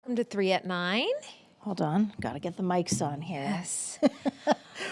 Welcome to 3 at 9. Hold on, gotta get the mics on here. Yes.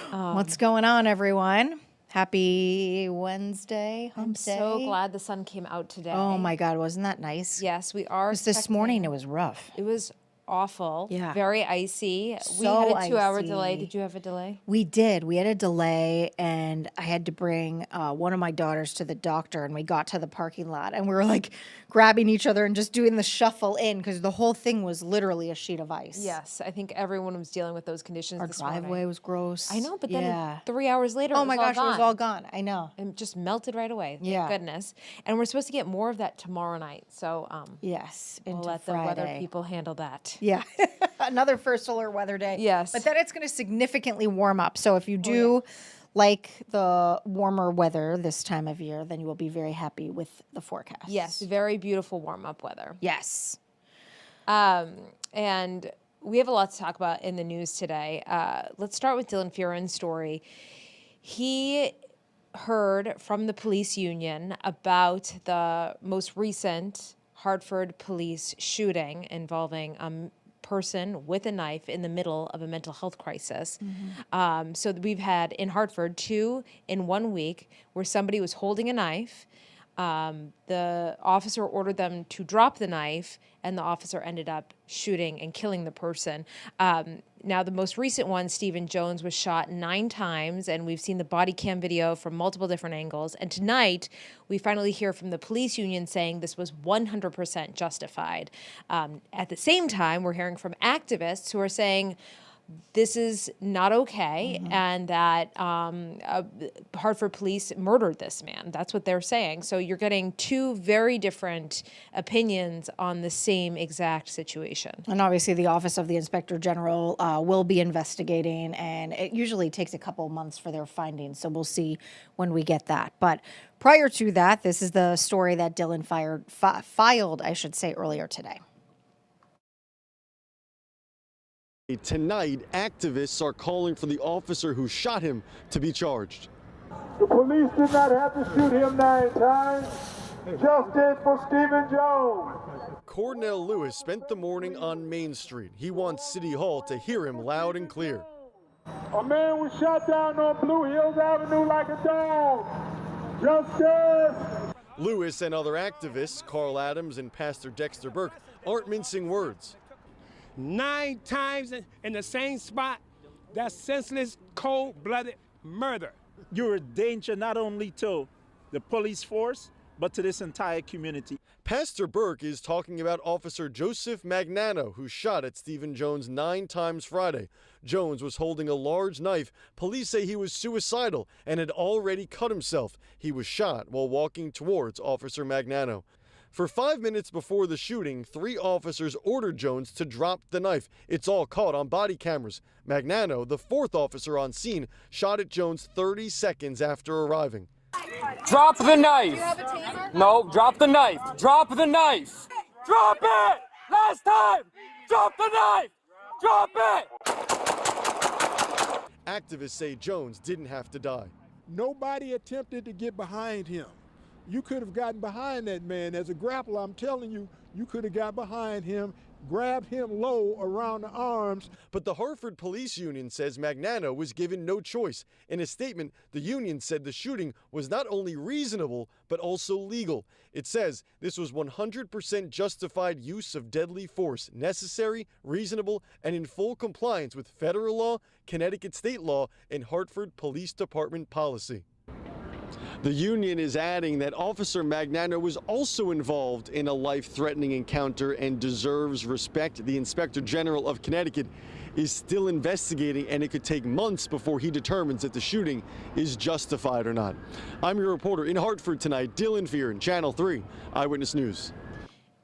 What's going on, everyone? Happy Wednesday, hump I'm day. so glad the sun came out today. Oh my God, wasn't that nice? Yes, we are. Just this morning, it was rough. It was awful. Yeah. Very icy. We So had a 2-hour icy. delay. Did you have a delay? We did. We had a delay, and I had to bring one of my daughters to the doctor, and we got to the parking lot, and we were like grabbing each other and just doing the shuffle in because the whole thing was literally a sheet of ice. Yes, I think everyone was dealing with those conditions Our this driveway morning. was gross. I know, but then yeah. 3 hours later, Oh it my was gosh, all it was gone. all gone. I know. And just melted right away. Thank Yeah. goodness. And we're supposed to get more of that tomorrow night. So Yes, into we'll let Friday. the weather people handle that. Yeah, another first solar weather day. Yes. But then it's going to significantly warm up. So if you do like the warmer weather this time of year, then you will be very happy with the forecast. Yes, very beautiful warm-up weather. Yes. And we have a lot to talk about in the news today. Let's start with Dylan Fearon's story. He heard from the police union about the most recent Hartford police shooting involving a person with a knife in the middle of a mental health crisis. So we've had in Hartford 2 in 1 week where somebody was holding a knife. The officer ordered them to drop the knife, and the officer ended up shooting and killing the person. Now, the most recent one, Stephen Jones, was shot 9 times, and we've seen the body cam video from multiple different angles. And tonight, we finally hear from the police union saying this was 100% justified. At the same time, we're hearing from activists who are saying, this is not okay, and that Hartford police murdered this man. That's what they're saying. So you're getting 2 very different opinions on the same exact situation. And obviously the Office of the Inspector General will be investigating, and it usually takes a couple months for their findings. So we'll see when we get that. But prior to that, this is the story that Dylan filed, I should say, earlier today. Tonight, activists are calling for the officer who shot him to be charged. The police did not have to shoot him 9 times. Justice for Stephen Jones. Cornell Lewis spent the morning on Main Street. He wants City Hall to hear him loud and clear. A man was shot down on Blue Hills Avenue like a dog. Justice. Lewis and other activists, Carl Adams and Pastor Dexter Burke, aren't mincing words. 9 times in the same spot. That's senseless, cold-blooded murder. You're a danger not only to the police force, but to this entire community. Pastor Burke is talking about Officer Joseph Magnano, who shot at Stephen Jones 9 times Friday. Jones was holding a large knife. Police say he was suicidal and had already cut himself. He was shot while walking towards Officer Magnano. For 5 minutes before the shooting, 3 officers ordered Jones to drop the knife. It's all caught on body cameras. Magnano, the 4th officer on scene, shot at Jones 30 seconds after arriving. Drop the knife. Do you have a taser? No, drop the knife. Drop the knife. Drop it! Last time! Drop the knife! Drop it! Activists say Jones didn't have to die. Nobody attempted to get behind him. You could have gotten behind that man. As a grappler, I'm telling you, you could have got behind him, grabbed him low around the arms. But the Hartford Police Union says Magnano was given no choice. In a statement, the union said the shooting was not only reasonable, but also legal. It says this was 100% justified use of deadly force, necessary, reasonable, and in full compliance with federal law, Connecticut state law, and Hartford Police Department policy. The union is adding that Officer Magnano was also involved in a life-threatening encounter and deserves respect. The Inspector General of Connecticut is still investigating, and it could take months before he determines if the shooting is justified or not. I'm your reporter in Hartford tonight, Dylan Fearon, Channel 3 Eyewitness News.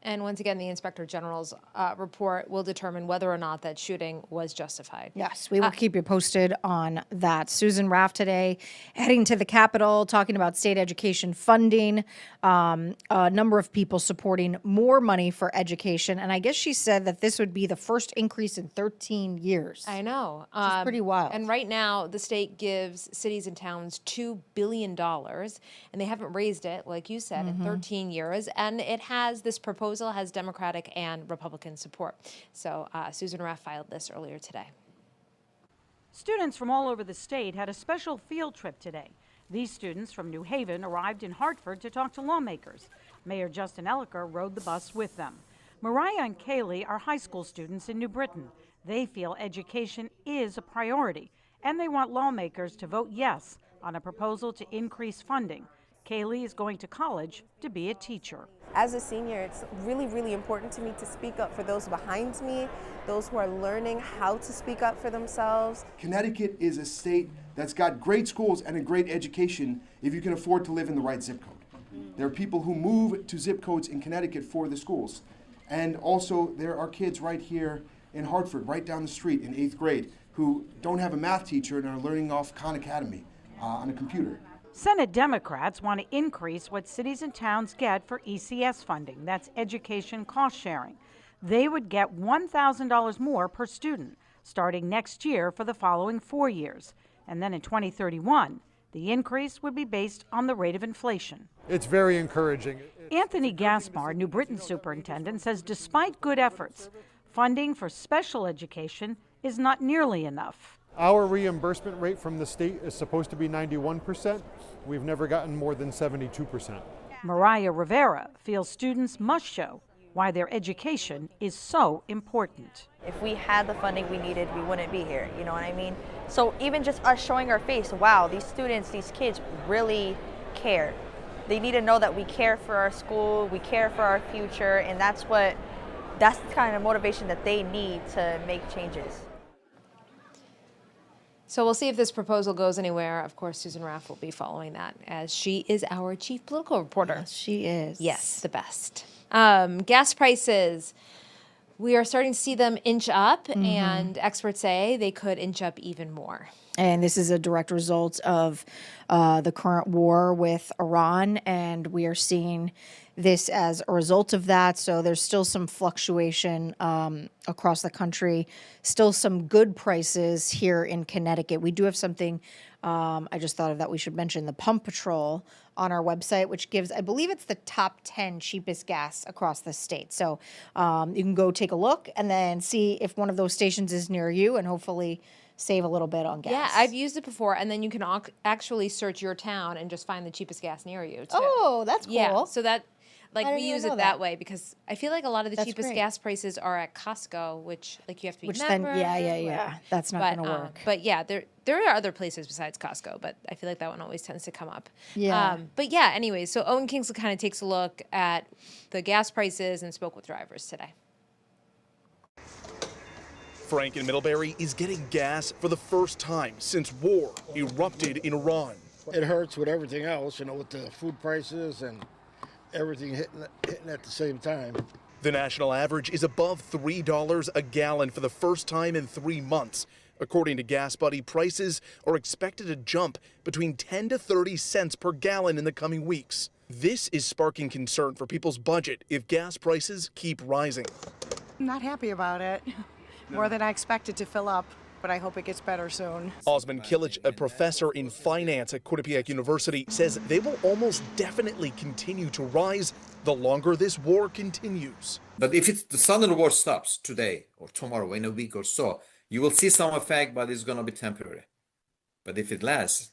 And once again, the Inspector General's report will determine whether or not that shooting was justified. Yes, we will keep you posted on that. Susan Raff today heading to the Capitol, talking about state education funding, a number of people supporting more money for education. And I guess she said that this would be the first increase in 13 years. I know. Which is pretty wild. And right now, the state gives cities and towns $2 billion, and they haven't raised it, like you said, in 13 years. And it has this proposed proposal has Democratic and Republican support. So Susan Raff filed this earlier today. Students from all over the state had a special field trip today. These students from New Haven arrived in Hartford to talk to lawmakers. Mayor Justin Elicker rode the bus with them. Mariah and Kaylee are high school students in New Britain. They feel education is a priority, and they want lawmakers to vote yes on a proposal to increase funding. Kaylee is going to college to be a teacher. As a senior, it's really, really important to me to speak up for those behind me, those who are learning how to speak up for themselves. Connecticut is a state that's got great schools and a great education if you can afford to live in the right zip code. There are people who move to zip codes in Connecticut for the schools. And also there are kids right here in Hartford, right down the street in 8th grade, who don't have a math teacher and are learning off Khan Academy on a computer. Senate Democrats want to increase what cities and towns get for ECS funding. That's education cost sharing. They would get $1,000 more per student starting next year for the following 4 years. And then in 2031, the increase would be based on the rate of inflation. It's very encouraging. Anthony Gaspar, New Britain superintendent, says despite good efforts, funding for special education is not nearly enough. Our reimbursement rate from the state is supposed to be 91%. We've never gotten more than 72%. Mariah Rivera feels students must show why their education is so important. If we had the funding we needed, we wouldn't be here, you know what I mean? So even just us showing our face, wow, these students, these kids really care. They need to know that we care for our school, we care for our future, and that's the kind of motivation that they need to make changes. So we'll see if this proposal goes anywhere. Of course, Susan Raff will be following that, as she is our chief political reporter. Yes, she is. Yes, the best. Gas prices, we are starting to see them inch up, and experts say they could inch up even more. And this is a direct result of the current war with Iran, and we are seeing this as a result of that. So there's still some fluctuation across the country, still some good prices here in Connecticut. We do have something, I just thought of that we should mention, the Pump Patrol on our website, which gives, I believe it's the top 10 cheapest gas across the state. So you can go take a look and then see if one of those stations is near you, and hopefully save a little bit on gas. Yeah, I've used it before, and then you can actually search your town and just find the cheapest gas near you, too. Oh, that's cool. Yeah, so that, I like, didn't we even use know it that. that way, because I feel like a lot of the That's cheapest great. gas prices are at Costco, which, like, you have to be Which member. then, yeah. That's not going to work. But yeah, there are other places besides Costco, but I feel like that one always tends to come up. Yeah. But yeah, anyways, so Owen Kingsley kind of takes a look at the gas prices and spoke with drivers today. Frank in Middlebury is getting gas for the first time since war erupted in Iran. It hurts with everything else, with the food prices and everything hitting at the same time. The national average is above $3 a gallon for the first time in 3 months. According to Gas Buddy, prices are expected to jump between 10 to 30 cents per gallon in the coming weeks. This is sparking concern for people's budget if gas prices keep rising. I'm not happy about it. More than I expected to fill up, but I hope it gets better soon. Osman Kilic, a professor in finance at Quinnipiac University, says they will almost definitely continue to rise the longer this war continues. But if the southern war stops today or tomorrow, in a week or so, you will see some effect, but it's going to be temporary. But if it lasts,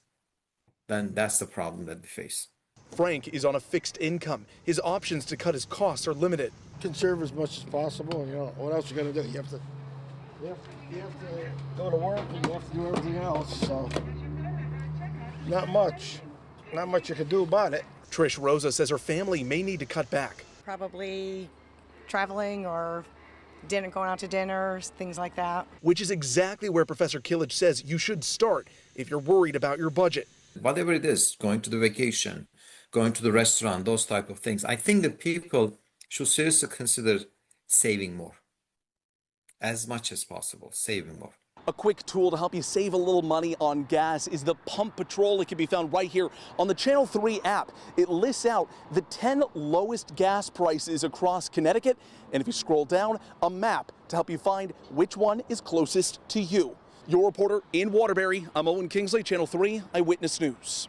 then that's the problem that we face. Frank is on a fixed income. His options to cut his costs are limited. Conserve as much as possible, what else you got to do? You have to go to work and you have to do everything else, so not much you can do about it. Trish Rosa says her family may need to cut back. Probably traveling or going out to dinner, things like that. Which is exactly where Professor Kilic says you should start if you're worried about your budget. Whatever it is, going to the vacation, going to the restaurant, those type of things, I think that people should seriously consider saving more. As much as possible, saving more. A quick tool to help you save a little money on gas is the Pump Patrol. It can be found right here on the Channel 3 app. It lists out the 10 lowest gas prices across Connecticut. And if you scroll down, a map to help you find which one is closest to you. Your reporter in Waterbury, I'm Owen Kingsley, Channel 3 Eyewitness News.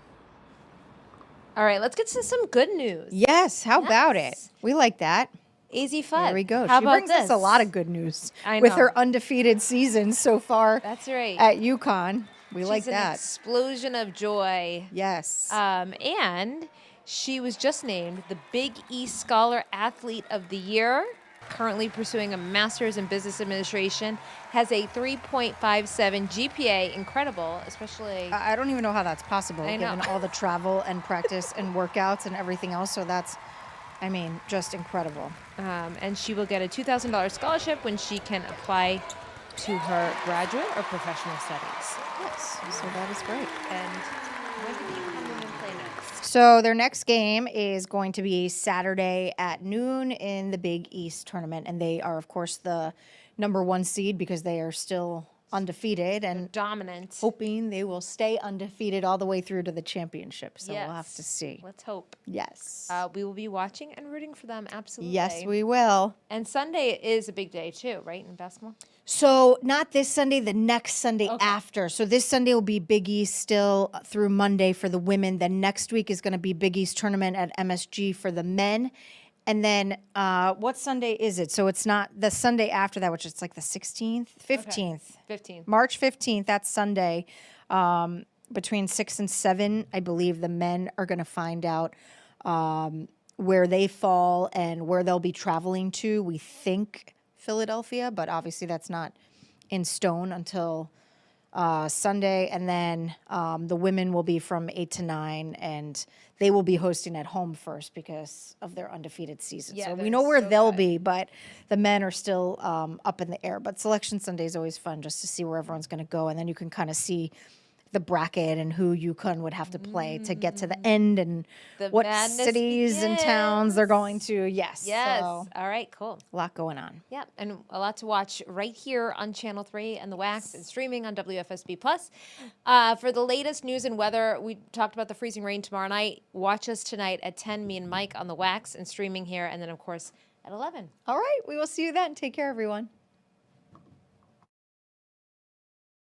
All right, let's get to some good news. Yes, how about it? We like that. AZ Fudd. There we go. How She about brings us a this? lot of good news I with know. her undefeated season so far. That's right. At UConn. We like She's an that. explosion of joy. Yes. And she was just named the Big East Scholar Athlete of the Year. Currently pursuing a master's in business administration, has a 3.57 GPA. Incredible, especially. I don't even know how that's possible, I know. given all the travel and practice and workouts and everything else. So that's, I mean, just incredible. And she will get a $2,000 scholarship when she can apply to her graduate or professional studies. Yes, so that is great. And when did the UConn women play next? So their next game is going to be Saturday at noon in the Big East tournament. And they are, of course, the #1 seed because they are still undefeated and dominant. Hoping they will stay undefeated all the way through to the championship. So we'll have Yes. to see. Let's hope. Yes. We will be watching and rooting for them, absolutely. Yes, we will. And Sunday is a big day, too, right, in basketball? So not this Sunday, the next Sunday after. So this Sunday will be Big East still through Monday for the women. Then next week is going to be Big East tournament at MSG for the men. And then what Sunday is it? So it's not the Sunday after that, which is like the 16th, 15th. 15th. March 15th, that's Sunday. Between 6 and 7, I believe the men are going to find out where they fall and where they'll be traveling to. We think Philadelphia, but obviously that's not in stone until Sunday. And then the women will be from 8 to 9, and they will be hosting at home first because of their undefeated season. Yeah, so we they're know where so they'll good. be, but the men are still up in the air. But Selection Sunday is always fun just to see where everyone's going to go, and then you can kind of see the bracket and who UConn would have to play to get to the end and The what madness cities and towns they're going to. Yes. Yes. So, All right, cool. a lot going on. Yep, and a lot to watch right here on Channel 3 and The Wax and streaming on WFSB+. For the latest news and weather, we talked about the freezing rain tomorrow night. Watch us tonight at 10, me and Mike on The Wax and streaming here, and then, of course, at 11. All right. We will see you then. Take care, everyone.